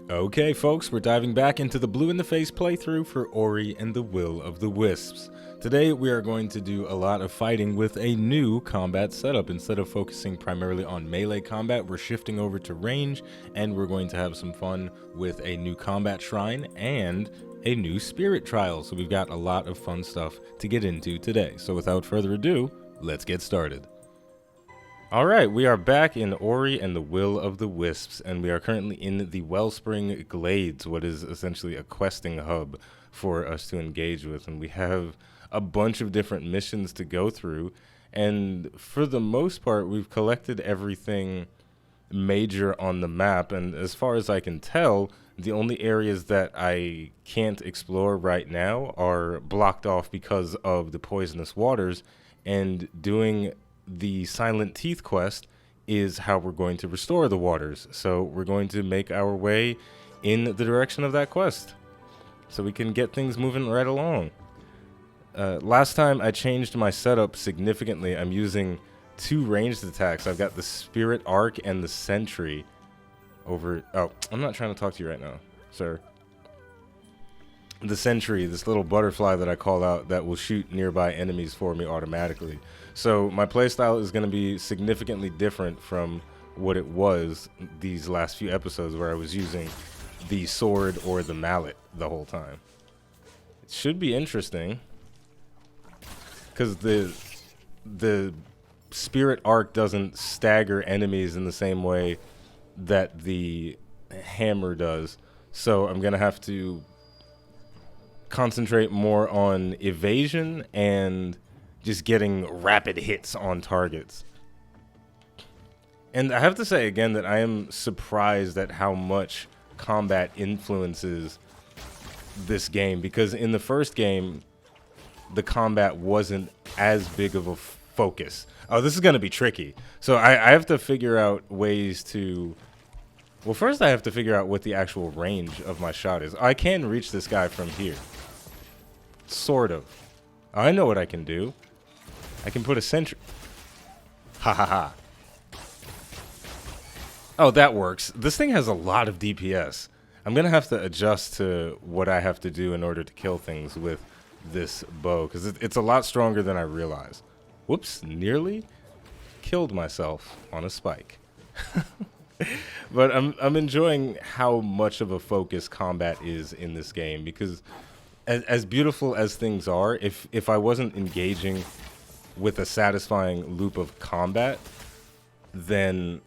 Okay, folks, we're diving back into the Blue in the Face playthrough for Ori and the Will of the Wisps. Today, we are going to do a lot of fighting with a new combat setup. Instead of focusing primarily on melee combat, we're shifting over to range, and we're going to have some fun with a new combat shrine and a new spirit trial. So we've got a lot of fun stuff to get into today. So without further ado, let's get started. Alright, we are back in Ori and the Will of the Wisps, and we are currently in the Wellspring Glades, what is essentially a questing hub for us to engage with, and we have a bunch of different missions to go through, and for the most part, we've collected everything major on the map, and as far as I can tell, the only areas that I can't explore right now are blocked off because of the poisonous waters, and doing the Silent Teeth quest is how we're going to restore the waters. So we're going to make our way in the direction of that quest so we can get things moving right along. Last time I changed my setup significantly. I'm using two ranged attacks. I've got the Spirit Arc and the Sentry over... Oh, I'm not trying to talk to you right now, sir. The Sentry, this little butterfly that I call out that will shoot nearby enemies for me automatically. So my playstyle is going to be significantly different from what it was these last few episodes where I was using the sword or the mallet the whole time. It should be interesting because the Spirit Arc doesn't stagger enemies in the same way that the hammer does. So I'm going to have to concentrate more on evasion and just getting rapid hits on targets. And I have to say again that I am surprised at how much combat influences this game, because in the first game the combat wasn't as big of a focus. Oh, this is going to be tricky. So I have to figure out ways to... Well, first I have to figure out what the actual range of my shot is. I can reach this guy from here. Sort of. I know what I can do. I can put a sentry. Ha ha ha. Oh, that works. This thing has a lot of DPS. I'm going to have to adjust to what I have to do in order to kill things with this bow, because it's a lot stronger than I realized. Whoops, nearly killed myself on a spike. But I'm enjoying how much of a focus combat is in this game, because as beautiful as things are, if I wasn't engaging with a satisfying loop of combat, then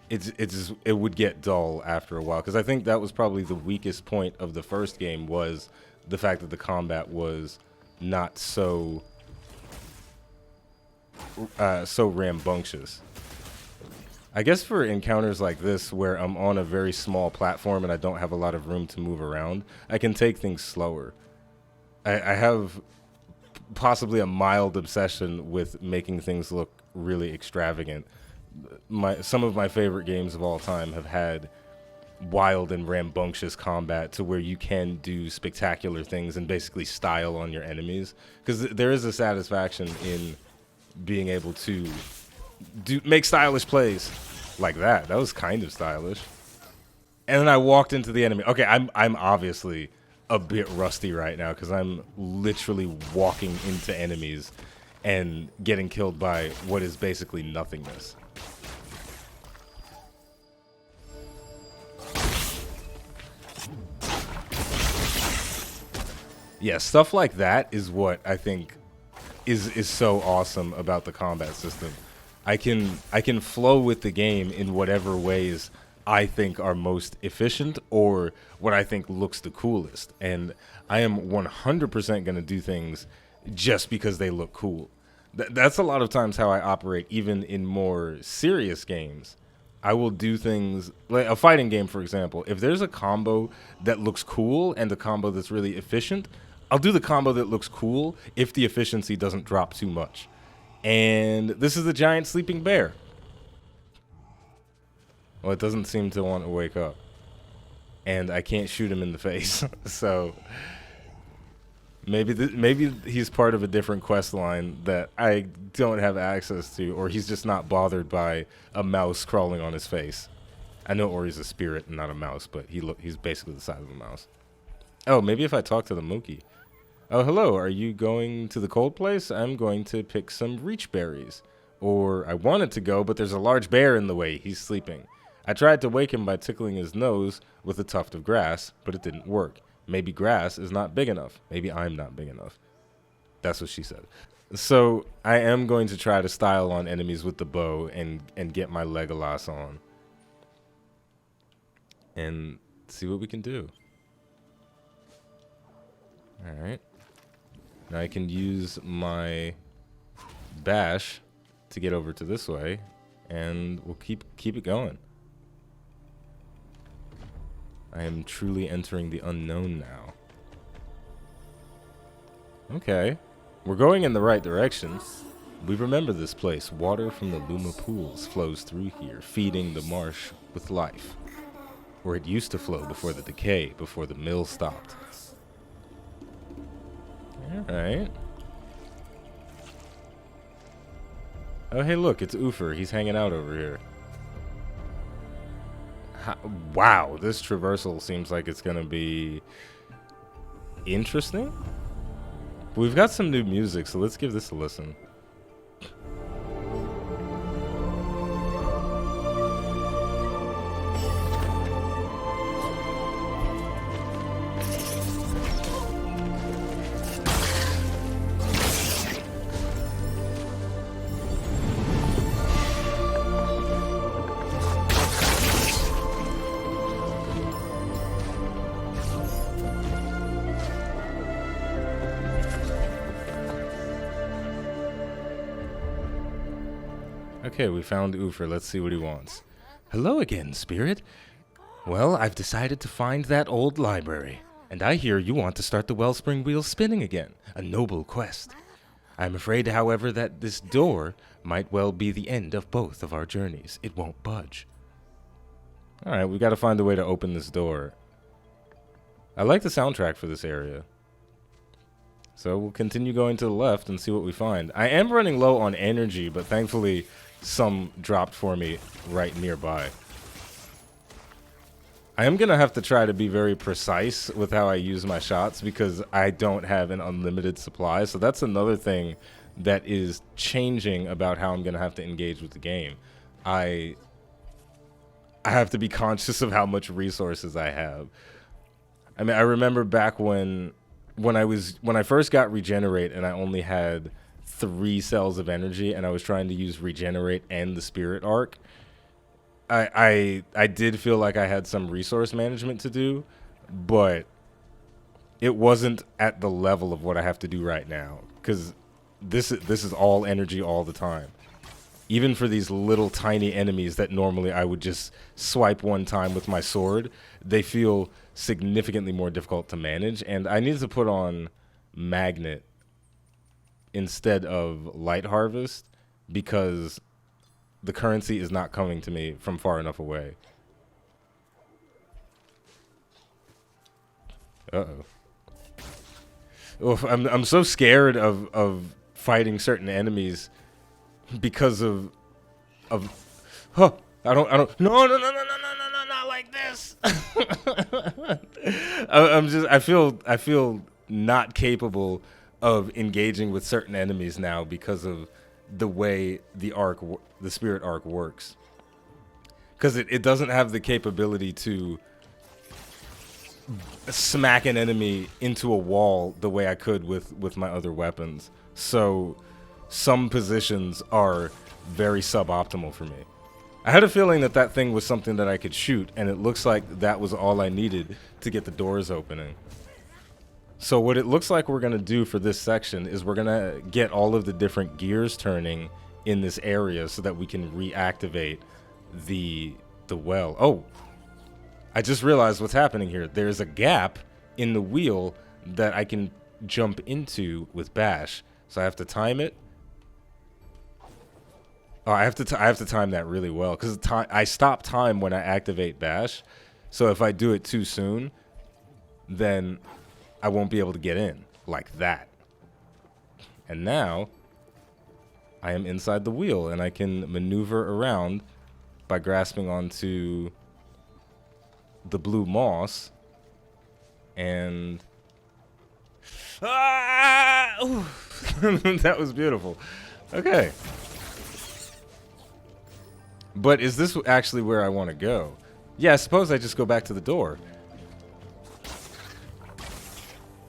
it would get dull after a while. Because I think that was probably the weakest point of the first game, was the fact that the combat was not so rambunctious. I guess for encounters like this, where I'm on a very small platform and I don't have a lot of room to move around, I can take things slower. I have possibly a mild obsession with making things look really extravagant. Some of my favorite games of all time have had wild and rambunctious combat to where you can do spectacular things and basically style on your enemies, because there is a satisfaction in being able to make stylish plays like that. That was kind of stylish. And then I walked into the enemy. Okay, I'm obviously a bit rusty right now because I'm literally walking into enemies and getting killed by what is basically nothingness. Yeah, stuff like that is what I think is so awesome about the combat system. I can flow with the game in whatever ways I think are most efficient or what I think looks the coolest. And I am 100% going to do things just because they look cool. That's a lot of times how I operate, even in more serious games. I will do things like a fighting game, for example. If there's a combo that looks cool and a combo that's really efficient, I'll do the combo that looks cool if the efficiency doesn't drop too much. And this is the giant sleeping bear. Well, it doesn't seem to want to wake up. And I can't shoot him in the face. So maybe he's part of a different quest line that I don't have access to, or he's just not bothered by a mouse crawling on his face. I know Ori's a spirit and not a mouse, but he's basically the size of a mouse. Oh, maybe if I talk to the monkey. Oh, hello, are you going to the cold place? I'm going to pick some reach berries. Or I wanted to go, but there's a large bear in the way. He's sleeping. I tried to wake him by tickling his nose with a tuft of grass, but it didn't work. Maybe grass is not big enough. Maybe I'm not big enough. That's what she said. So I am going to try to style on enemies with the bow and get my Legolas on. And see what we can do. Alright. Now I can use my bash to get over to this way, and we'll keep it going. I am truly entering the unknown now. Okay. We're going in the right direction. We remember this place. Water from the Luma pools flows through here, feeding the marsh with life. Or it used to flow before the decay, before the mill stopped. Alright. Oh, hey, look, it's Ufer. He's hanging out over here. Wow, this traversal seems like it's going to be interesting. We've got some new music, so let's give this a listen. Okay, we found Ufer. Let's see what he wants. Hello again, spirit. Well, I've decided to find that old library, and I hear you want to start the Wellspring wheel spinning again. A noble quest. I'm afraid, however, that this door might well be the end of both of our journeys. It won't budge. Alright, we got to find a way to open this door. I like the soundtrack for this area. So we'll continue going to the left and see what we find. I am running low on energy, but thankfully some dropped for me right nearby. I am going to have to try to be very precise with how I use my shots because I don't have an unlimited supply. So that's another thing that is changing about how I'm going to have to engage with the game. I have to be conscious of how much resources I have. I mean, I remember back when I first got regenerate and I only had 3 cells of energy and I was trying to use regenerate and the spirit arc. I did feel like I had some resource management to do, but it wasn't at the level of what I have to do right now because this is all energy all the time. Even for these little tiny enemies that normally I would just swipe one time with my sword, they feel significantly more difficult to manage, and I need to put on magnet instead of light harvest because the currency is not coming to me from far enough away. Uh-oh. Oof, I'm so scared of fighting certain enemies because of huh, I don't no not like this. I feel not capable of engaging with certain enemies now because of the way the spirit arc works. Because it doesn't have the capability to smack an enemy into a wall the way I could with my other weapons. So some positions are very suboptimal for me. I had a feeling that thing was something that I could shoot, and it looks like that was all I needed to get the doors opening. So what it looks like we're going to do for this section is we're going to get all of the different gears turning in this area so that we can reactivate the well. Oh, I just realized what's happening here. There's a gap in the wheel that I can jump into with bash. So I have to time it. Oh, I have to time that really well because I stop time when I activate bash. So if I do it too soon, then I won't be able to get in like that. And now I am inside the wheel and I can maneuver around by grasping onto the blue moss. And that was beautiful. Okay. But is this actually where I want to go? Yeah, I suppose I just go back to the door.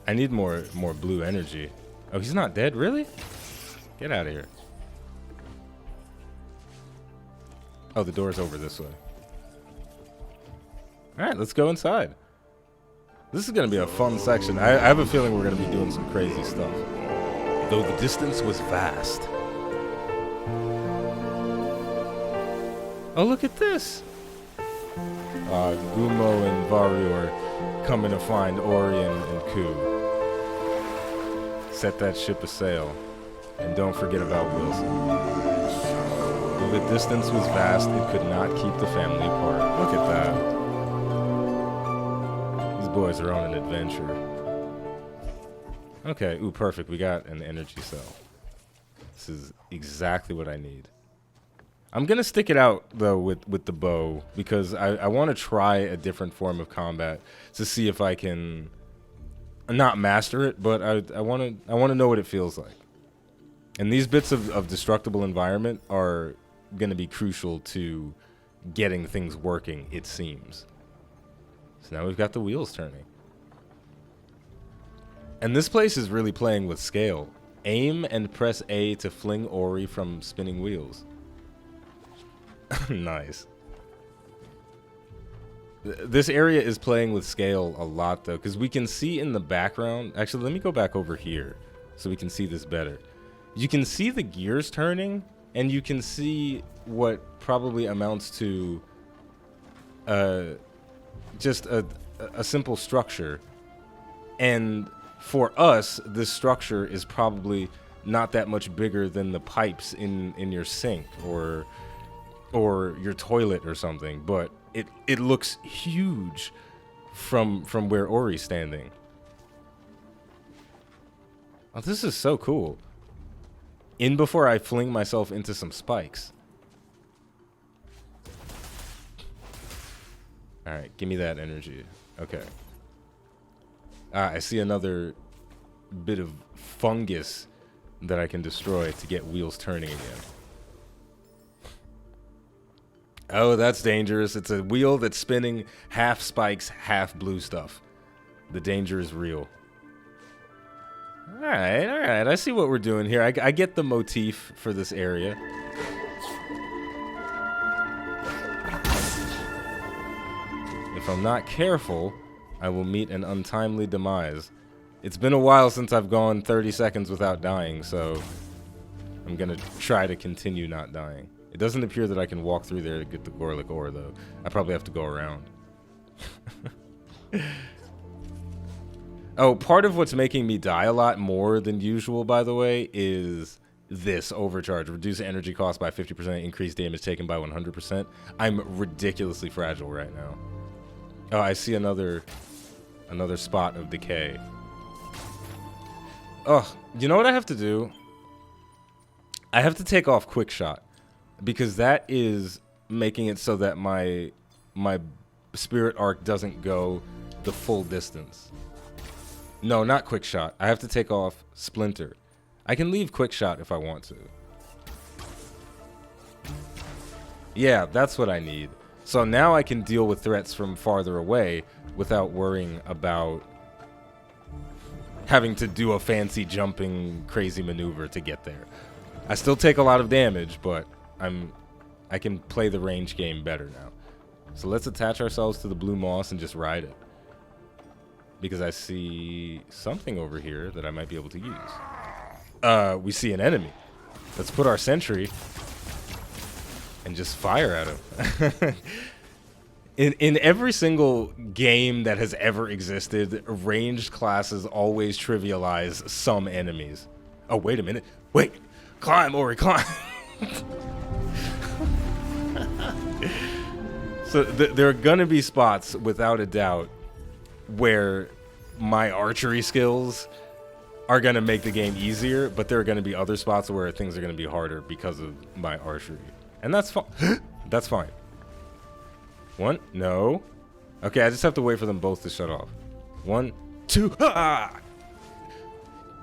I need more blue energy. Oh, he's not dead, really? Get out of here. Oh, the door's over this way. Alright, let's go inside. This is going to be a fun section. I have a feeling we're going to be doing some crazy stuff. Though the distance was vast. Oh, look at this. Gumo and Varu are coming to find Ori and Ku. Set that ship a sail. And don't forget about Wilson. Though the distance was vast, it could not keep the family apart. Look at that. These boys are on an adventure. Okay, ooh, perfect. We got an energy cell. This is exactly what I need. I'm going to stick it out, though, with the bow, because I want to try a different form of combat to see if I can not master it, but I want to know what it feels like. And these bits of destructible environment are going to be crucial to getting things working, it seems. So now we've got the wheels turning. And this place is really playing with scale. Aim and press A to fling Ori from spinning wheels. Nice. This area is playing with scale a lot, though, because we can see in the background. Actually, let me go back over here so we can see this better. You can see the gears turning, and you can see what probably amounts to just a simple structure. And for us, this structure is probably not that much bigger than the pipes in your sink or your toilet or something, but it looks huge from where Ori's standing. Oh, this is so cool. In before I fling myself into some spikes. Alright, give me that energy. Okay. I see another bit of fungus that I can destroy to get wheels turning again. Oh, that's dangerous. It's a wheel that's spinning half spikes, half blue stuff. The danger is real. Alright. I see what we're doing here. I get the motif for this area. If I'm not careful, I will meet an untimely demise. It's been a while since I've gone 30 seconds without dying, so I'm gonna try to continue not dying. It doesn't appear that I can walk through there to get the Kwolok ore, though. I probably have to go around. Oh, part of what's making me die a lot more than usual, by the way, is this overcharge. Reduce energy cost by 50%, increase damage taken by 100%. I'm ridiculously fragile right now. Oh, I see another spot of decay. Oh, you know what I have to do? I have to take off quick shot, because that is making it so that my spirit arc doesn't go the full distance. No, not quick shot. I have to take off splinter. I can leave quick shot if I want to. Yeah, that's what I need. So now I can deal with threats from farther away without worrying about having to do a fancy jumping crazy maneuver to get there. I still take a lot of damage, but I can play the range game better now. So let's attach ourselves to the blue moss and just ride it. Because I see something over here that I might be able to use. We see an enemy. Let's put our sentry and just fire at him. In every single game that has ever existed, ranged classes always trivialize some enemies. Oh, wait a minute. Wait. Climb, Ori, climb. So there are going to be spots, without a doubt, where my archery skills are going to make the game easier, but there are going to be other spots where things are going to be harder because of my archery. And that's fine. That's fine. One, no. Okay, I just have to wait for them both to shut off. 1, 2, ah!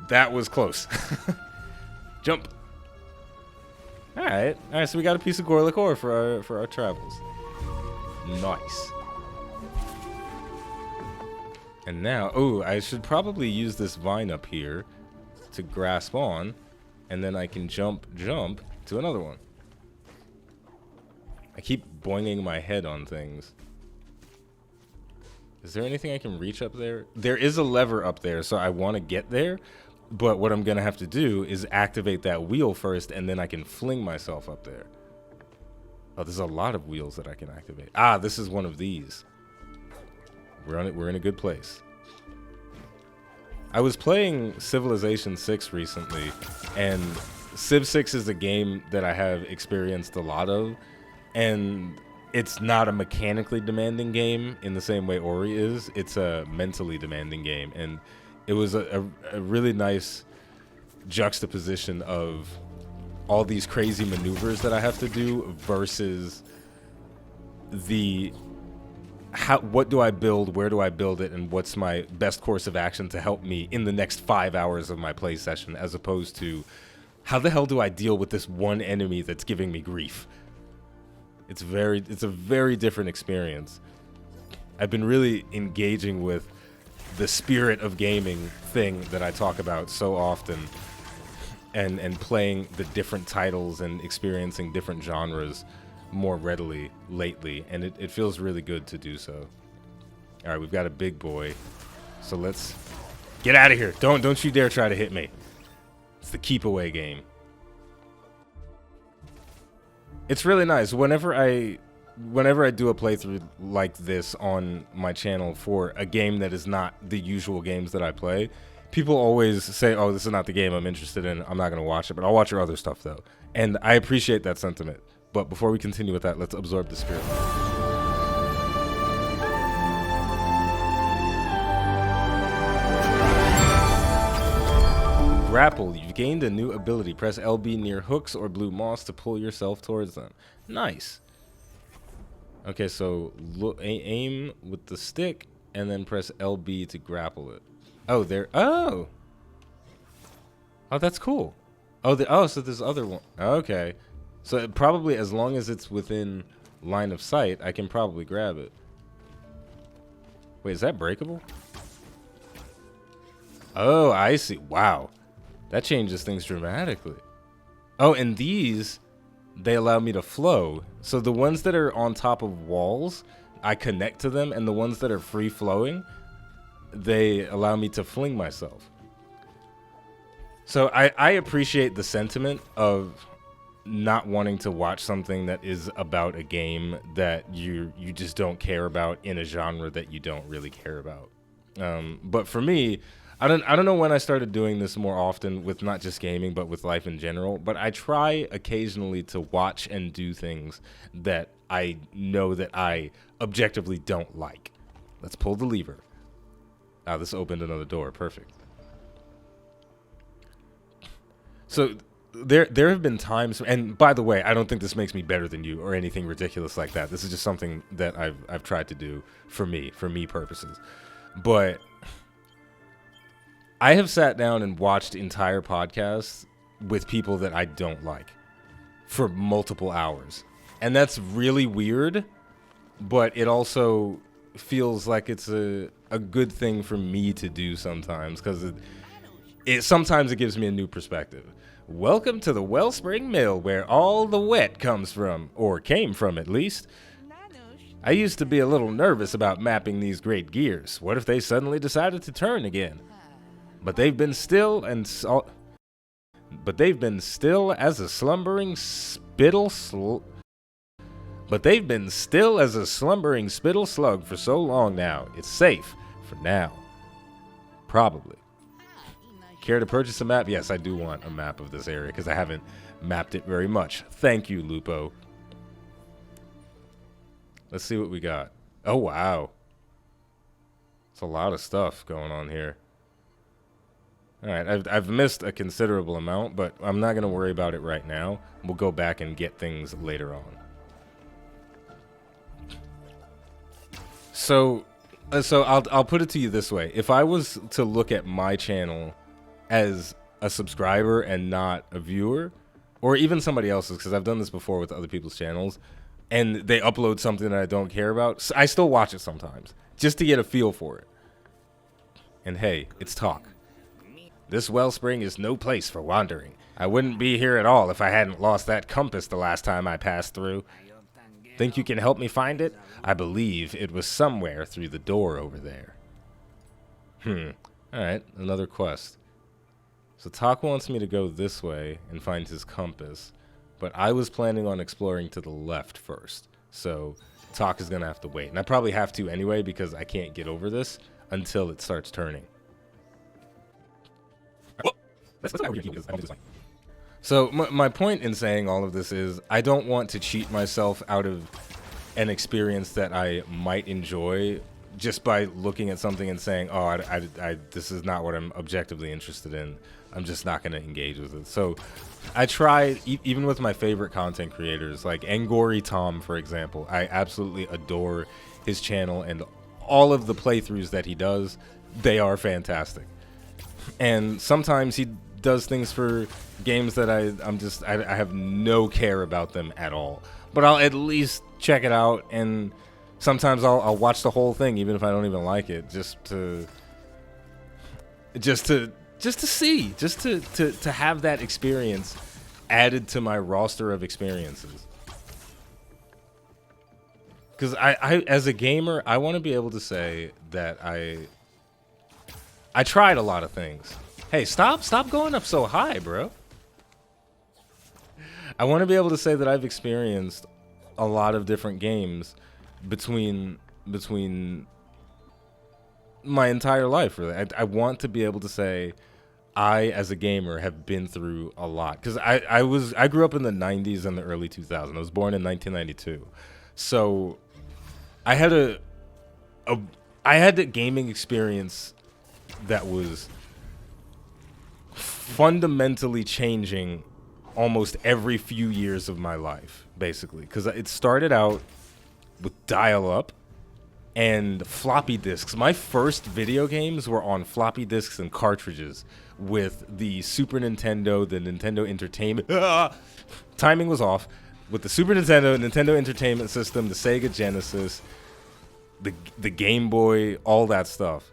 That was close. Jump. Alright, so we got a piece of Kwolok ore for our travels. Nice. And now, oh, I should probably use this vine up here to grasp on, and then I can jump to another one. I keep boinging my head on things. Is there anything I can reach up there? There is a lever up there, so I want to get there, but what I'm going to have to do is activate that wheel first, and then I can fling myself up there. Oh, there's a lot of wheels that I can activate. Ah, this is one of these. We're on it. We're in a good place. I was playing Civilization 6 recently, and Civ 6 is a game that I have experienced a lot of, and it's not a mechanically demanding game in the same way Ori is. It's a mentally demanding game, and it was a really nice juxtaposition of all these crazy maneuvers that I have to do versus the what do I build, where do I build it, and what's my best course of action to help me in the next 5 hours of my play session, as opposed to how the hell do I deal with this one enemy that's giving me grief. It's a very different experience. I've been really engaging with the spirit of gaming thing that I talk about so often, and playing the different titles and experiencing different genres more readily lately, and it feels really good to do so. All right, we've got a big boy, so let's get out of here. Don't you dare try to hit me. It's the keep away game. It's really nice whenever I do a playthrough like this on my channel for a game that is not the usual games that I play. People always say, oh, this is not the game I'm interested in, I'm not going to watch it, but I'll watch your other stuff though. And I appreciate that sentiment. But before we continue with that, let's absorb the spirit. Grapple. You've gained a new ability. Press LB near hooks or blue moss to pull yourself towards them. Nice. Okay, so aim with the stick and then press LB to grapple it. Oh, there. Oh, that's cool. Oh, so there's other one. Okay. So it probably, as long as it's within line of sight, I can probably grab it. Wait, is that breakable? Oh, I see. Wow. That changes things dramatically. Oh, and these, they allow me to flow. So the ones that are on top of walls, I connect to them, and the ones that are free flowing, they allow me to fling myself. So I appreciate the sentiment of not wanting to watch something that is about a game that you just don't care about in a genre that you don't really care about. But for me, I don't know when I started doing this more often with not just gaming but with life in general, but I try occasionally to watch and do things that I know that I objectively don't like. Let's pull the lever. Ah, this opened another door. Perfect. So there have been times, and by the way, I don't think this makes me better than you or anything ridiculous like that. This is just something that I've tried to do for me purposes. But I have sat down and watched entire podcasts with people that I don't like for multiple hours. And that's really weird, but it also feels like it's a good thing for me to do sometimes, because sometimes it gives me a new perspective. Welcome to the Wellspring Mill, where all the wet comes from, or came from at least. I used to be a little nervous about mapping these great gears. What if they suddenly decided to turn again? But they've been still as a slumbering spittle slug for so long now. It's safe for now. Probably. Care to purchase a map? Yes, I do want a map of this area because I haven't mapped it very much. Thank you, Lupo. Let's see what we got. Oh, wow. It's a lot of stuff going on here. All right, I've missed a considerable amount, but I'm not going to worry about it right now. We'll go back and get things later on. So I'll put it to you this way: if I was to look at my channel as a subscriber and not a viewer, or even somebody else's, because I've done this before with other people's channels, and they upload something that I don't care about, I still watch it sometimes just to get a feel for it. And hey, it's talk. This Wellspring is no place for wandering. I wouldn't be here at all if I hadn't lost that compass the last time I passed through. Think you can help me find it? I believe it was somewhere through the door over there. Alright, another quest. So Talk wants me to go this way and find his compass, but I was planning on exploring to the left first. So Talk is gonna have to wait. And I probably have to anyway because I can't get over this until it starts turning. So my point in saying all of this is I don't want to cheat myself out of an experience that I might enjoy just by looking at something and saying, oh, this is not what I'm objectively interested in. I'm just not going to engage with it. So I try, even with my favorite content creators, like Angori Tom, for example. I absolutely adore his channel, and all of the playthroughs that he does, they are fantastic. And sometimes he does things for games that I have no care about them at all. But I'll at least check it out, and sometimes I'll watch the whole thing even if I don't even like it, just to see, just to have that experience added to my roster of experiences. Because I as a gamer, I want to be able to say that I tried a lot of things. Hey, stop going up so high, bro. I want to be able to say that I've experienced a lot of different games between my entire life, really. I want to be able to say I, as a gamer, have been through a lot. Because I grew up in the 90s and the early 2000s. I was born in 1992. So I had a gaming experience that was fundamentally changing almost every few years of my life, basically. Because it started out with dial-up and floppy disks. My first video games were on floppy disks and cartridges with the Super Nintendo, the Nintendo Entertainment. Timing was off. With the Super Nintendo, Nintendo Entertainment System, the Sega Genesis, the Game Boy, all that stuff.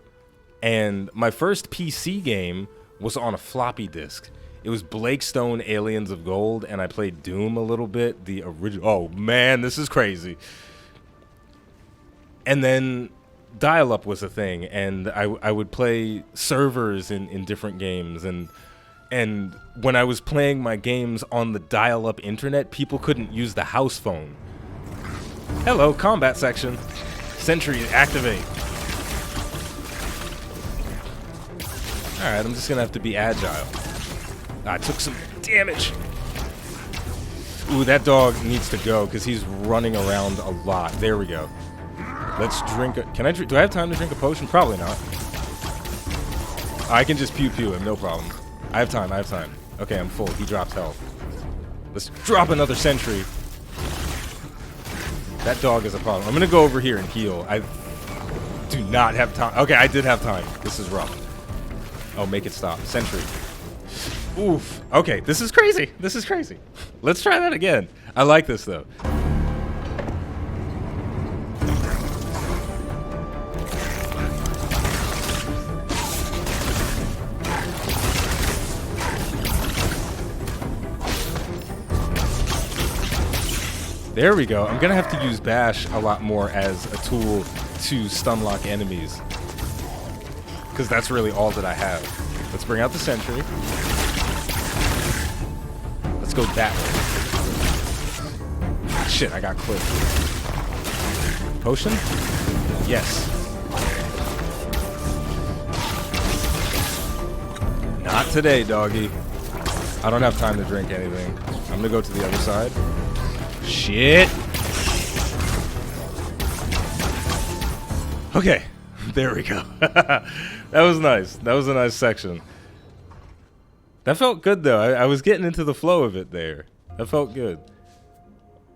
And my first PC game was on a floppy disk. It was Blake Stone, Aliens of Gold, and I played Doom a little bit. The original. Oh man, this is crazy. And then dial-up was a thing, and I would play servers in different games, and when I was playing my games on the dial-up internet, people couldn't use the house phone. Hello, combat section. Sentry, activate. Alright, I'm just gonna have to be agile. I took some damage. Ooh, that dog needs to go because he's running around a lot. There we go. Let's drink a... Can I drink... Do I have time to drink a potion? Probably not. I can just pew-pew him, no problem. I have time, I have time. Okay, I'm full. He drops health. Let's drop another sentry. That dog is a problem. I'm gonna go over here and heal. I do not have time. Okay, I did have time. This is rough. Oh, make it stop. Sentry. Oof. Okay, this is crazy. This is crazy. Let's try that again. I like this, though. There we go. I'm gonna have to use Bash a lot more as a tool to stun lock enemies, because that's really all that I have. Let's bring out the sentry. Let's go that way. Shit, I got clipped. Potion? Yes. Not today, doggy. I don't have time to drink anything. I'm gonna go to the other side. Shit. Okay, there we go. That was nice. That was a nice section. That felt good, though. I was getting into the flow of it there. That felt good.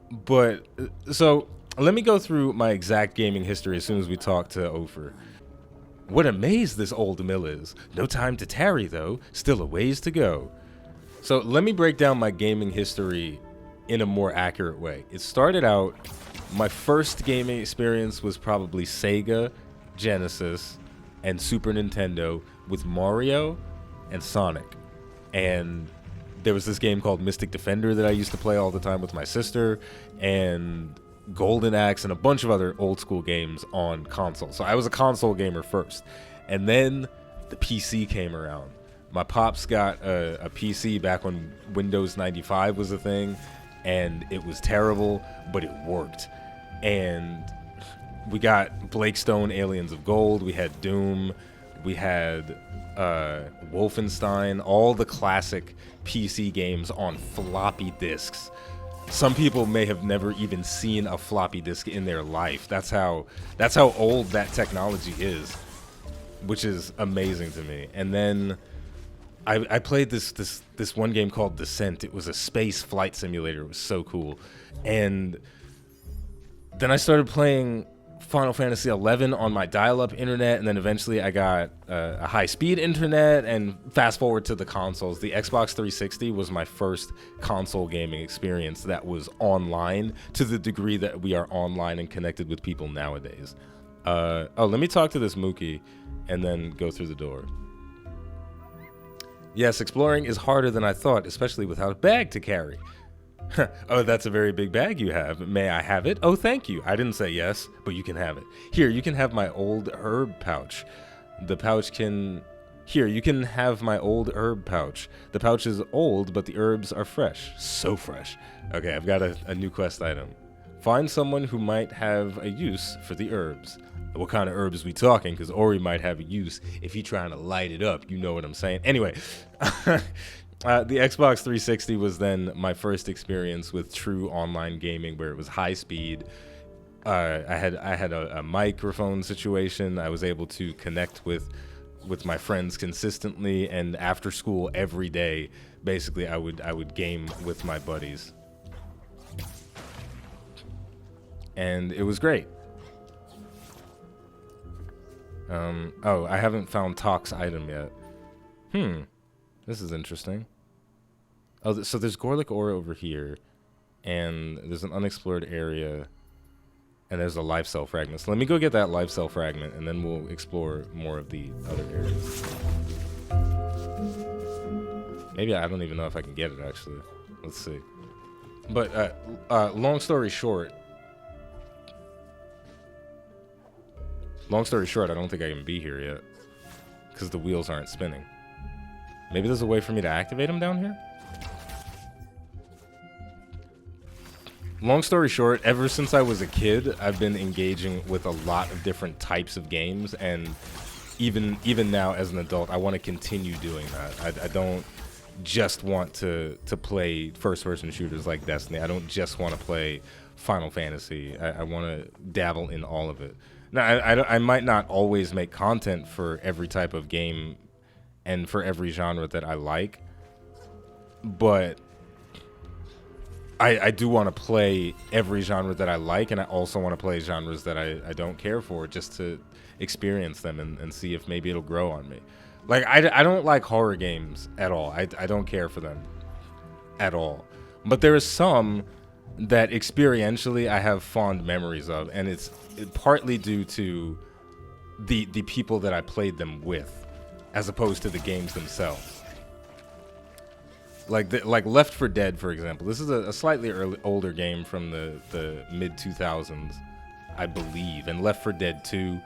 But, so, let me go through my exact gaming history as soon as we talk to Ofer. What a maze this old mill is. No time to tarry, though. Still a ways to go. So let me break down my gaming history in a more accurate way. It started out, my first gaming experience was probably Sega, Genesis, and Super Nintendo with Mario and Sonic. And there was this game called Mystic Defender that I used to play all the time with my sister, and Golden Axe, and a bunch of other old school games on console. So I was a console gamer first. And then the PC came around. My pops got a PC back when Windows 95 was a thing, and it was terrible, but it worked. And we got Blake Stone, Aliens of Gold, we had Doom, we had Wolfenstein, all the classic PC games on floppy disks. Some people may have never even seen a floppy disk in their life. That's how old that technology is, which is amazing to me. And then I played this one game called Descent. It was a space flight simulator. It was so cool. And then I started playing Final Fantasy XI on my dial-up internet, and then eventually I got a high-speed internet, and fast forward to the consoles. The Xbox 360 was my first console gaming experience that was online to the degree that we are online and connected with people nowadays. Let me talk to this Mookie and then go through the door. Yes, exploring is harder than I thought, especially without a bag to carry. Oh, that's a very big bag you have. May I have it? Oh, thank you. I didn't say yes, but you can have it. Here, you can have my old herb pouch. The pouch can... Here, you can have my old herb pouch. The pouch is old, but the herbs are fresh. So fresh. Okay, I've got a new quest item. Find someone who might have a use for the herbs. What kind of herbs we talking? Because Ori might have a use if he trying to light it up. You know what I'm saying? Anyway... the Xbox 360 was then my first experience with true online gaming, where it was high speed. I had a microphone situation. I was able to connect with my friends consistently, and after school every day, basically I would game with my buddies, and it was great. Oh, I haven't found Talk's item yet. This is interesting. Oh, so there's Gorlick ore over here, and there's an unexplored area, and there's a life cell fragment. So let me go get that life cell fragment, and then we'll explore more of the other areas. Maybe I don't even know if I can get it, actually. Let's see. But long story short, I don't think I can be here yet, because the wheels aren't spinning. Maybe there's a way for me to activate them down here? Long story short, ever since I was a kid, I've been engaging with a lot of different types of games, and even now as an adult, I want to continue doing that. I don't just want to play first-person shooters like Destiny. I don't just want to play Final Fantasy. I want to dabble in all of it. Now, I might not always make content for every type of game and for every genre that I like, but I do want to play every genre that I like, and I also want to play genres that I don't care for, just to experience them and see if maybe it'll grow on me. Like, I don't like horror games at all. I don't care for them at all. But there is some that experientially I have fond memories of, and it's partly due to the people that I played them with, as opposed to the games themselves. Like Left 4 Dead, for example. This is a slightly older game from the mid-2000s, I believe. And Left 4 Dead 2,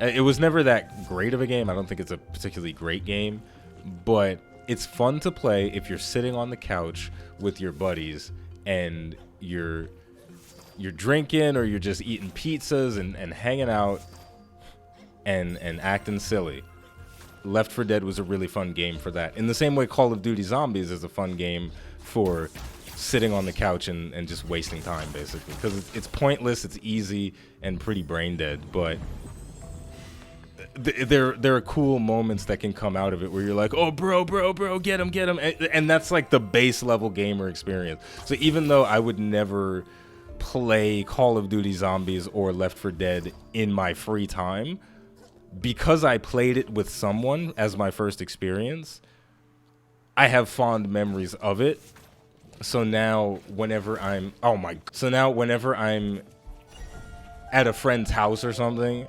it was never that great of a game. I don't think it's a particularly great game, but it's fun to play if you're sitting on the couch with your buddies and you're drinking, or you're just eating pizzas and hanging out and acting silly. Left 4 Dead was a really fun game for that. In the same way Call of Duty Zombies is a fun game for sitting on the couch and just wasting time, basically. Because it's pointless, it's easy, and pretty brain dead. But there are cool moments that can come out of it where you're like, oh, bro, get him. And that's like the base level gamer experience. So even though I would never play Call of Duty Zombies or Left 4 Dead in my free time, because I played it with someone as my first experience, I have fond memories of it. So now whenever I'm at a friend's house or something,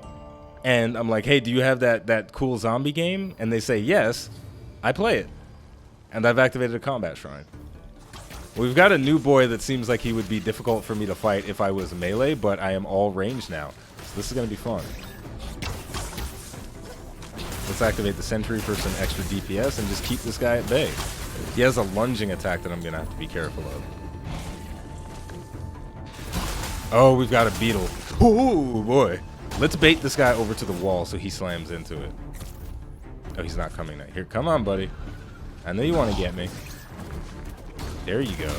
and I'm like, hey, do you have that cool zombie game? And they say yes, I play it. And I've activated a combat shrine. We've got a new boy that seems like he would be difficult for me to fight if I was melee, but I am all ranged now. So this is going to be fun. Let's activate the sentry for some extra DPS and just keep this guy at bay. He has a lunging attack that I'm going to have to be careful of. Oh, we've got a beetle. Ooh, boy. Let's bait this guy over to the wall so he slams into it. Oh, he's not coming now. Here, come on, buddy. I know you want to get me. There you go.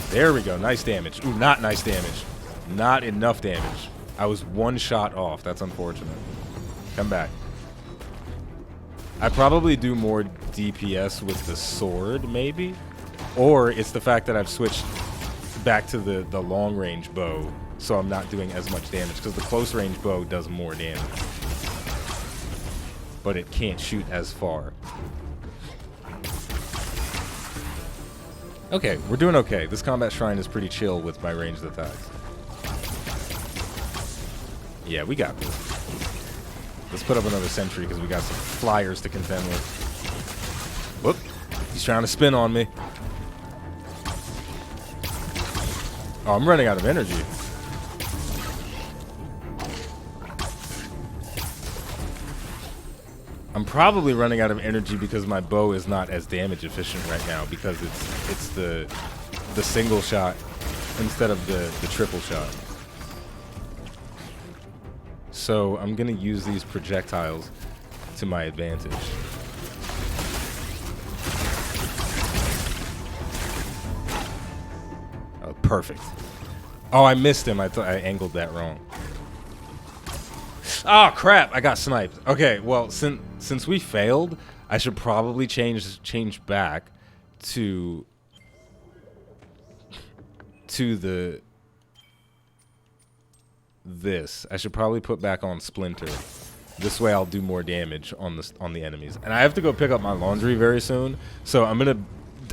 There we go. Nice damage. Ooh, not nice damage. Not enough damage. I was one shot off. That's unfortunate. Come back. I probably do more DPS with the sword, maybe? Or it's the fact that I've switched back to the long-range bow, so I'm not doing as much damage, because the close-range bow does more damage. But it can't shoot as far. Okay, we're doing okay. This combat shrine is pretty chill with my ranged attacks. Yeah, we got this. Let's put up another sentry because we got some flyers to contend with. Whoop. He's trying to spin on me. Oh, I'm running out of energy. I'm probably running out of energy because my bow is not as damage efficient right now, because it's the single shot instead of the triple shot. So I'm gonna use these projectiles to my advantage. Oh, perfect. Oh, I missed him. I thought I angled that wrong. Oh crap! I got sniped. Okay, well, since we failed, I should probably change back to this. I should probably put back on Splinter. This way I'll do more damage on the enemies. And I have to go pick up my laundry very soon, so I'm gonna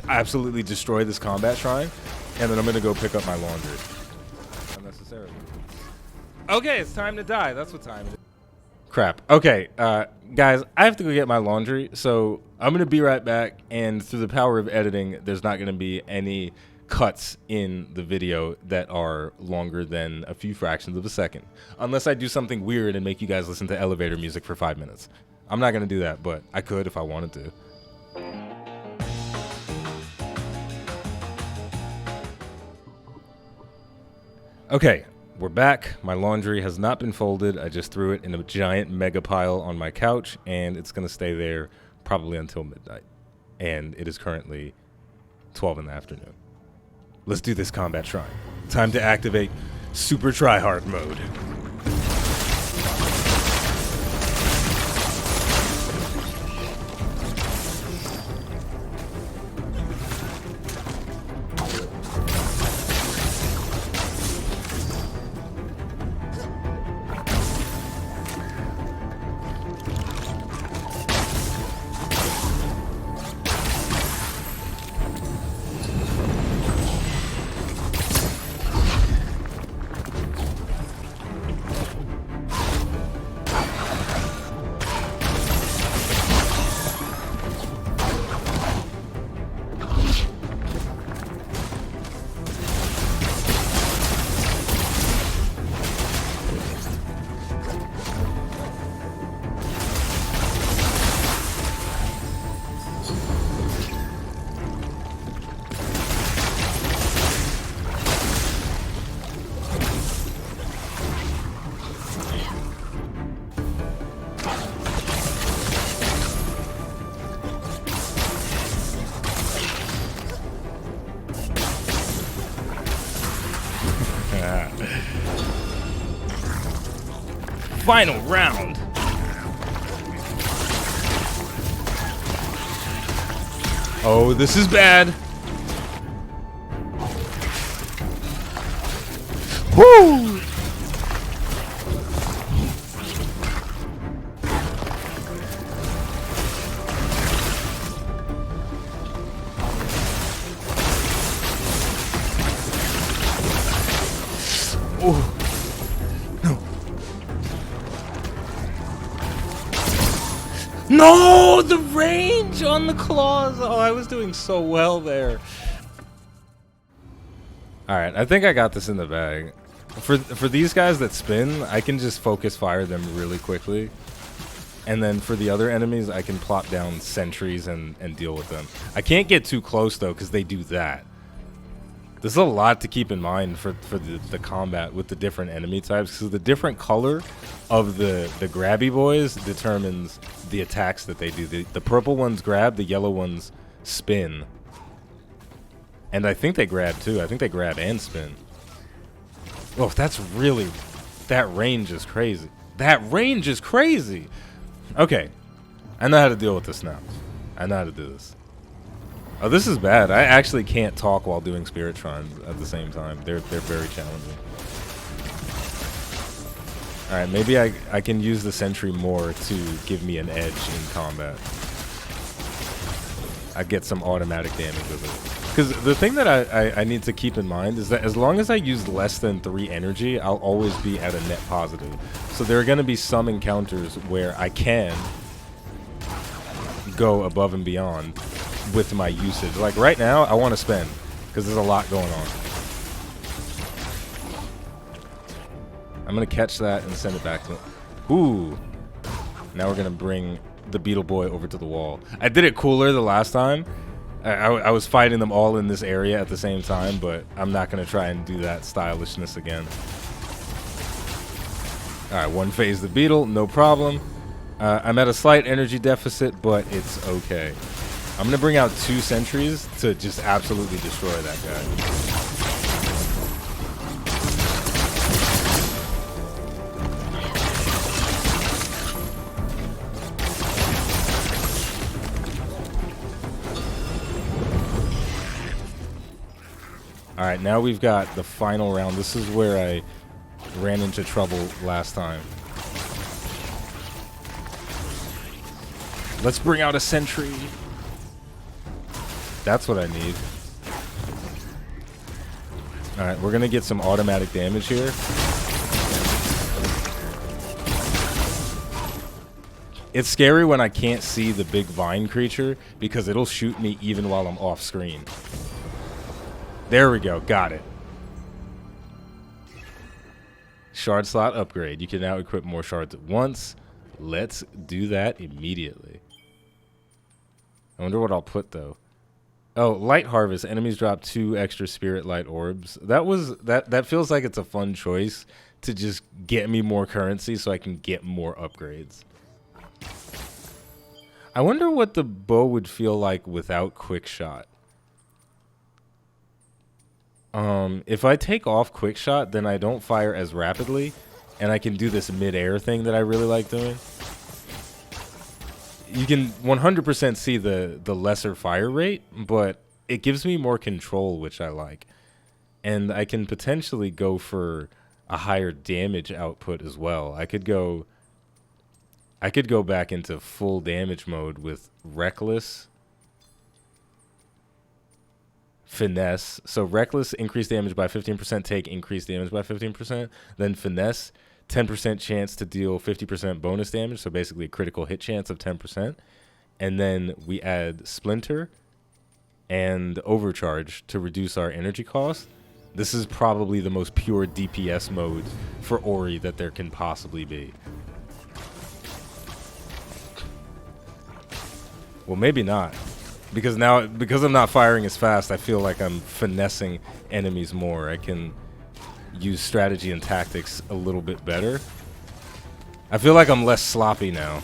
absolutely destroy this combat shrine, and then I'm gonna go pick up my laundry. Unnecessarily. Okay, it's time to die. That's what time it is. Crap. Okay, guys, I have to go get my laundry, so I'm gonna be right back, and through the power of editing, there's not gonna be any cuts in the video that are longer than a few fractions of a second, unless I do something weird and make you guys listen to elevator music for 5 minutes. I'm not gonna do that, but I could if I wanted to. Okay, we're back. My laundry has not been folded. I just threw it in a giant mega pile on my couch, and it's gonna stay there probably until midnight. And it is currently 12 in the afternoon. Let's do this combat shrine. Time to activate super tryhard mode. Final round. Oh, this is bad. Woo! Oh. No, the range on the claws. Oh, I was doing so well there. All right, I think I got this in the bag. For these guys that spin, I can just focus fire them really quickly. And then for the other enemies, I can plop down sentries and deal with them. I can't get too close, though, because they do that. There's a lot to keep in mind for the combat with the different enemy types, because the different color of the grabby boys determines the attacks that they do. The purple ones grab, the yellow ones spin. And I think they grab too. I think they grab and spin. Oh, that's really... That range is crazy. That range is crazy! Okay. I know how to deal with this now. I know how to do this. Oh, this is bad. I actually can't talk while doing spirit shrines at the same time. They're very challenging. Alright, maybe I can use the sentry more to give me an edge in combat. I get some automatic damage with it. Because the thing that I need to keep in mind is that as long as I use less than 3 energy, I'll always be at a net positive. So there are going to be some encounters where I can go above and beyond with my usage. Like right now, I want to spend because there's a lot going on. I'm going to catch that and send it back to him. Ooh. Now we're going to bring the beetle boy over to the wall. I did it cooler the last time. I was fighting them all in this area at the same time, but I'm not going to try and do that stylishness again. Alright, one phase the beetle, no problem. I'm at a slight energy deficit, but it's okay. I'm going to bring out 2 sentries to just absolutely destroy that guy. Alright, now we've got the final round. This is where I ran into trouble last time. Let's bring out a sentry. That's what I need. Alright, we're going to get some automatic damage here. It's scary when I can't see the big vine creature because it'll shoot me even while I'm off screen. There we go. Got it. Shard slot upgrade. You can now equip more shards at once. Let's do that immediately. I wonder what I'll put, though. Oh, light harvest. Enemies drop 2 extra spirit light orbs. That feels like it's a fun choice to just get me more currency so I can get more upgrades. I wonder what the bow would feel like without quick shot. If I take off quick shot, then I don't fire as rapidly, and I can do this mid-air thing that I really like doing. You can 100% see the lesser fire rate, but it gives me more control, which I like. And I can potentially go for a higher damage output as well. I could go back into full damage mode with Reckless, Finesse. So Reckless, increased damage by 15%, take increased damage by 15%. Then Finesse, 10% chance to deal 50% bonus damage, so basically a critical hit chance of 10%. And then we add Splinter and Overcharge to reduce our energy cost. This is probably the most pure DPS mode for Ori that there can possibly be. Well, maybe not. Because I'm not firing as fast, I feel like I'm finessing enemies more. I can use strategy and tactics a little bit better. I feel like I'm less sloppy now.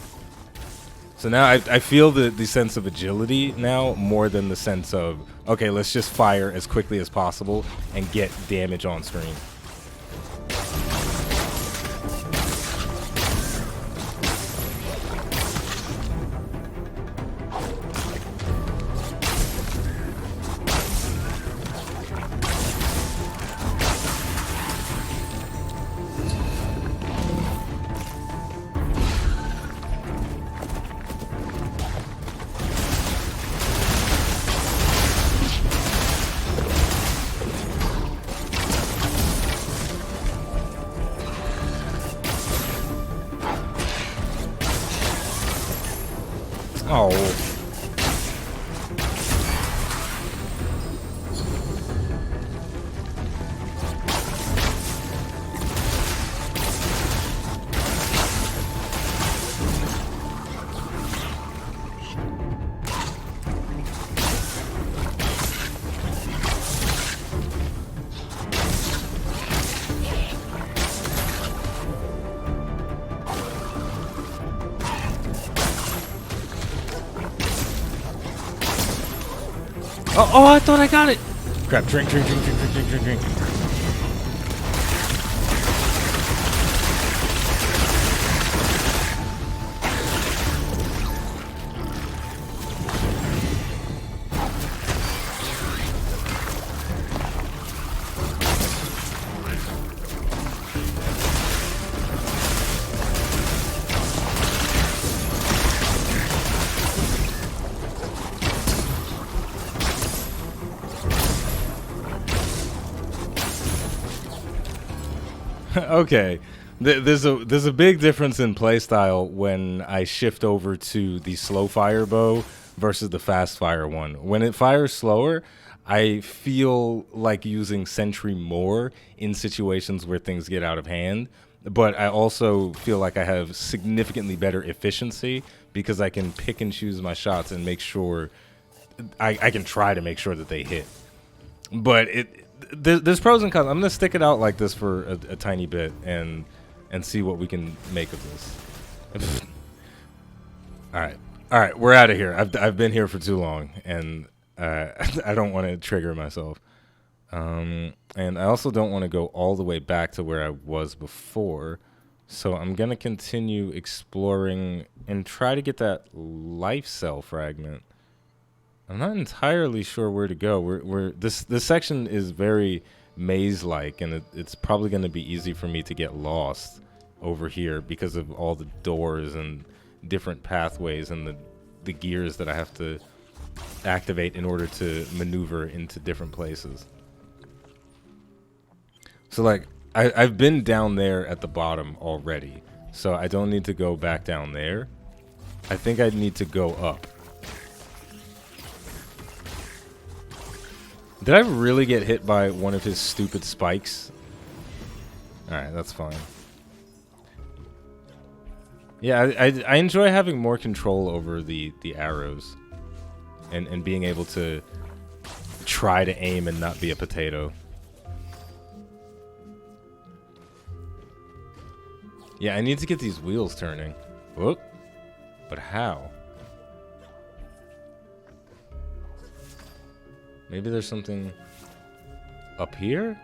So now I feel the sense of agility now more than the sense of, okay, let's just fire as quickly as possible and get damage on screen. Oh. Oh, I thought I got it. Crap, drink. Okay, there's a big difference in playstyle when I shift over to the slow fire bow versus the fast fire one. When it fires slower, I feel like using sentry more in situations where things get out of hand, but I also feel like I have significantly better efficiency because I can pick and choose my shots and make sure I can try to make sure that they hit. But there's pros and cons. I'm gonna stick it out like this for a tiny bit and see what we can make of this. all right, we're out of here. I've been here for too long, and I don't want to trigger myself, and I also don't want to go all the way back to where I was before. So I'm gonna continue exploring and try to get that life cell fragment. I'm not entirely sure where to go. This section is very maze-like, and it's probably going to be easy for me to get lost over here because of all the doors and different pathways and the gears that I have to activate in order to maneuver into different places. So, like, I've been down there at the bottom already, so I don't need to go back down there. I think I need to go up. Did I really get hit by one of his stupid spikes? Alright, that's fine. Yeah, I enjoy having more control over the arrows. And being able to try to aim and not be a potato. Yeah, I need to get these wheels turning. Whoop. But how? Maybe there's something up here?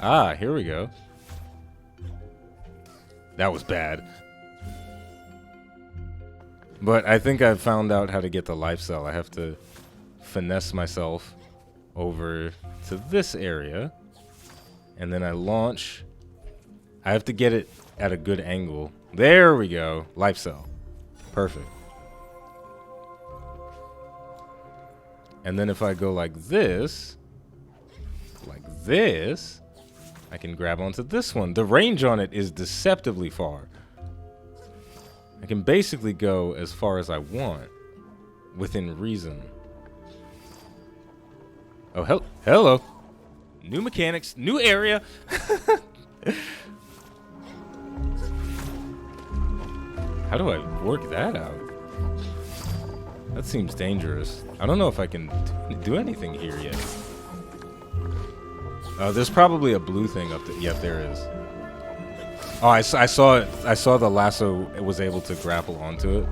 Ah, here we go. That was bad. But I think I've found out how to get the life cell. I have to finesse myself over to this area. And then I launch. I have to get it at a good angle. There we go. Life cell. Perfect. And then if I go like this, I can grab onto this one. The range on it is deceptively far. I can basically go as far as I want within reason. Oh, hello. New mechanics, new area. How do I work that out? That seems dangerous. I don't know if I can do anything here yet. There's probably a blue thing up there. Yep, there is. Oh, I saw it. I saw the lasso was able to grapple onto it.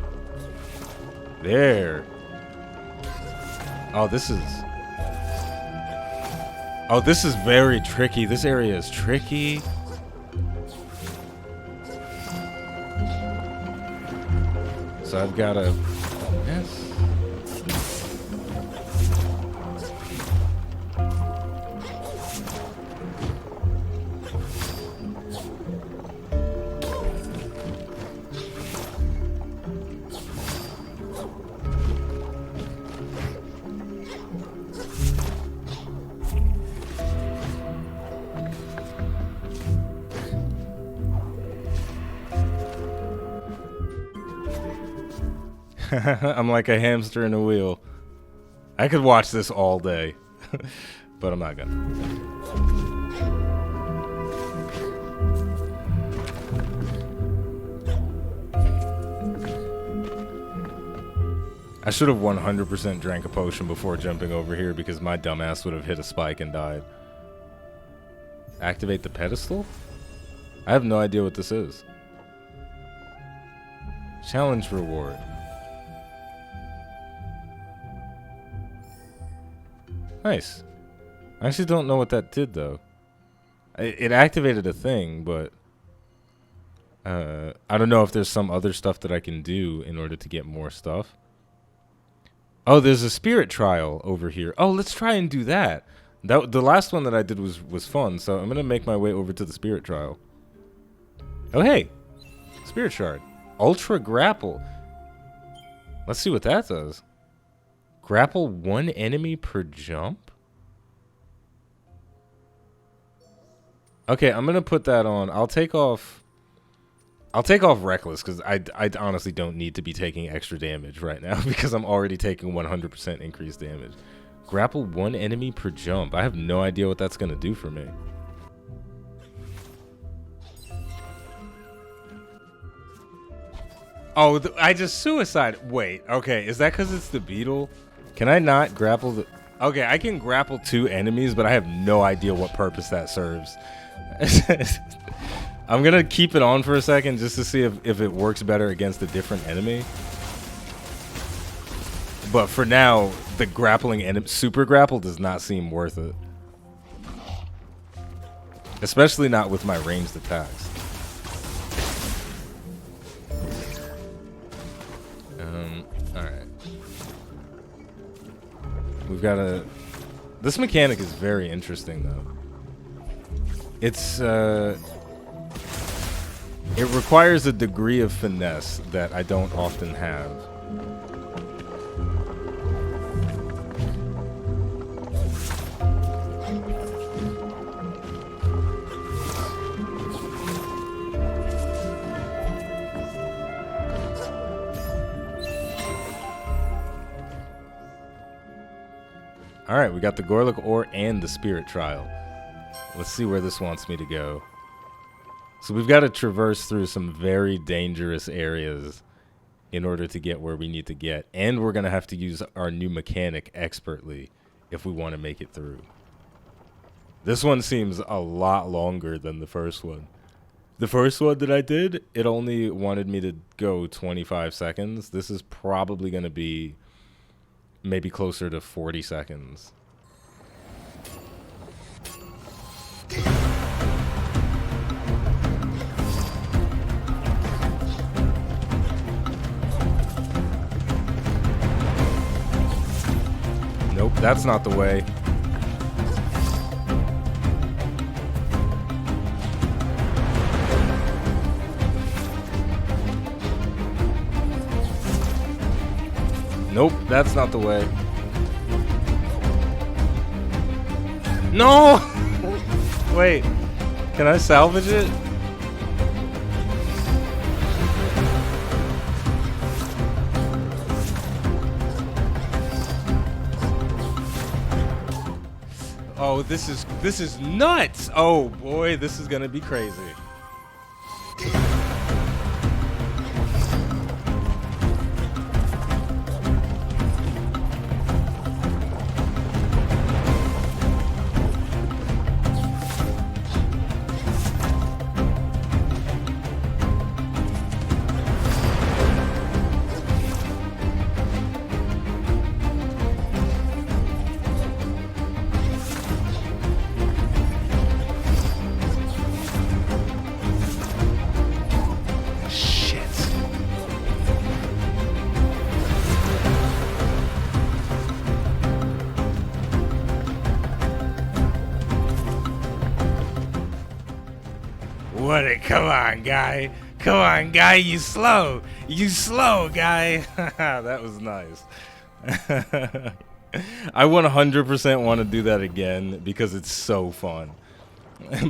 There. Oh, this is very tricky. This area is tricky. So I've got to... Yes. I'm like a hamster in a wheel. I could watch this all day, but I'm not gonna. I should have 100% drank a potion before jumping over here because my dumbass would have hit a spike and died. Activate the pedestal? I have no idea what this is. Challenge reward. Nice. I actually don't know what that did though. It activated a thing, but I don't know if there's some other stuff that I can do in order to get more stuff. Oh, there's a spirit trial over here. Oh, let's try and do that. The last one that I did was fun, so I'm gonna make my way over to the spirit trial. Oh hey, spirit shard, ultra grapple. Let's see what that does. Grapple one enemy per jump. Okay, I'm gonna put that on. I'll take off reckless because I honestly don't need to be taking extra damage right now because I'm already taking 100% increased damage. Grapple one enemy per jump. I have no idea what that's gonna do for me. Oh, I just suicide. Wait, okay, is that because it's the beetle? Can I not grapple the... Okay, I can grapple two enemies, but I have no idea what purpose that serves. I'm gonna keep it on for a second just to see if it works better against a different enemy. But for now, the grappling and super grapple does not seem worth it. Especially not with my ranged attacks. Alright. We've got a... This mechanic is very interesting though. It's it requires a degree of finesse that I don't often have. Alright, we got the Kwolok ore and the spirit trial. Let's see where this wants me to go. So we've got to traverse through some very dangerous areas in order to get where we need to get. And we're going to have to use our new mechanic expertly if we want to make it through. This one seems a lot longer than the first one. The first one that I did, it only wanted me to go 25 seconds. This is probably going to be maybe closer to 40 seconds. Nope, that's not the way. Nope, that's not the way. No! Wait, can I salvage it? Oh, this is nuts! Oh boy, this is gonna be crazy. Come on, guy. Come on, guy. You slow. You slow, guy. That was nice. I 100% want to do that again because it's so fun.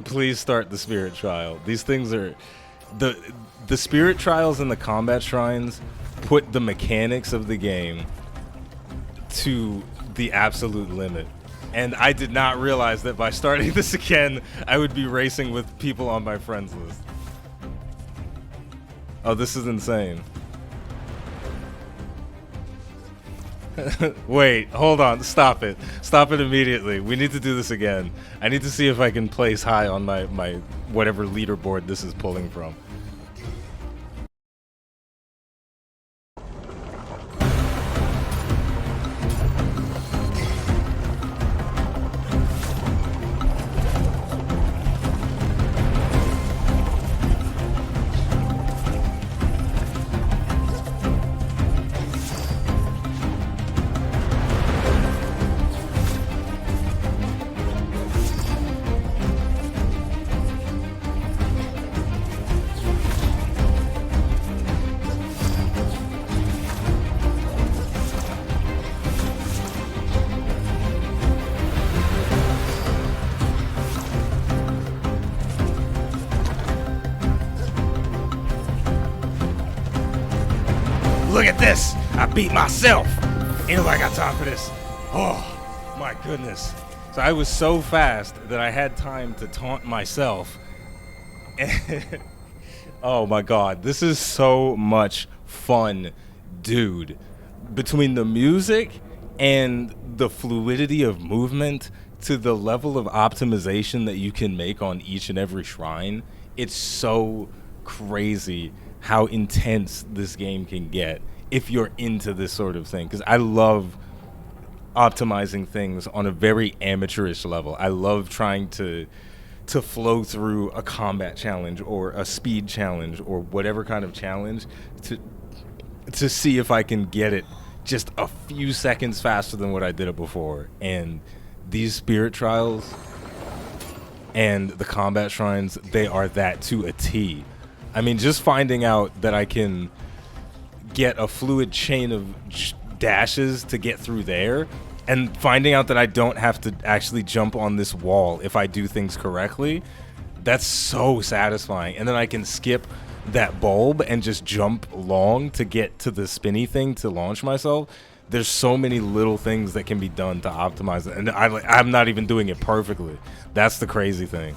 Please start the spirit trial. These things are... The spirit trials and the combat shrines put the mechanics of the game to the absolute limit. And I did not realize that by starting this again, I would be racing with people on my friends list. Oh, this is insane. Wait, hold on, stop it. Stop it immediately. We need to do this again. I need to see if I can place high on my whatever leaderboard this is pulling from. Look at this! I beat myself! Ain't nobody got time for this. Oh, my goodness. So I was so fast that I had time to taunt myself. Oh my god, this is so much fun, dude. Between the music and the fluidity of movement to the level of optimization that you can make on each and every shrine, it's so crazy how intense this game can get if you're into this sort of thing. Because I love optimizing things on a very amateurish level. I love trying to flow through a combat challenge or a speed challenge or whatever kind of challenge to see if I can get it just a few seconds faster than what I did it before. And these spirit trials and the combat shrines, they are that to a T. I mean, just finding out that I can get a fluid chain of dashes to get through there, and finding out that I don't have to actually jump on this wall if I do things correctly, that's so satisfying. And then I can skip that bulb and just jump long to get to the spinny thing to launch myself. There's so many little things that can be done to optimize it, and I'm not even doing it perfectly. That's the crazy thing.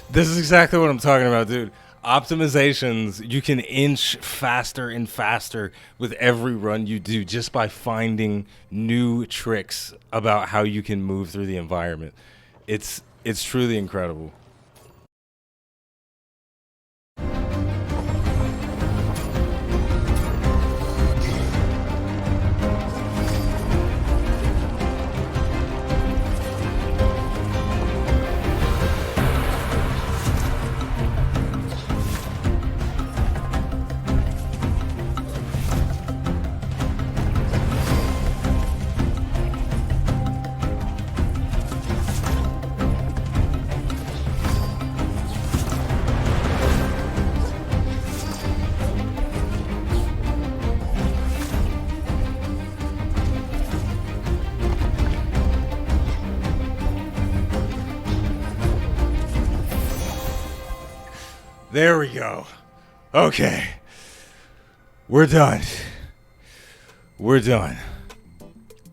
This is exactly what I'm talking about, dude. Optimizations, you can inch faster and faster with every run you do just by finding new tricks about how you can move through the environment. It's truly incredible. There we go. Okay. We're done. We're done.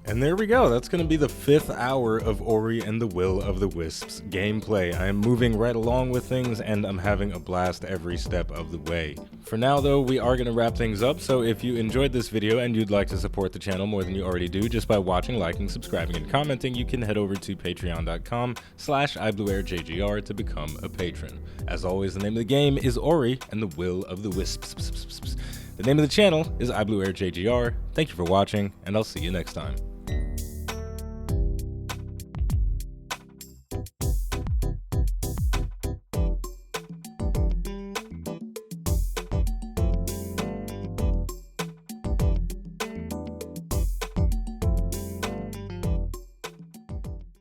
And there we go. That's going to be the 5th hour of Ori and the Will of the Wisps gameplay. I am moving right along with things, and I'm having a blast every step of the way. For now, though, we are going to wrap things up, so if you enjoyed this video and you'd like to support the channel more than you already do just by watching, liking, subscribing, and commenting, you can head over to patreon.com/iBluairJgR to become a patron. As always, the name of the game is Ori and the Will of the Wisps. The name of the channel is iBluairJgR. Thank you for watching, and I'll see you next time.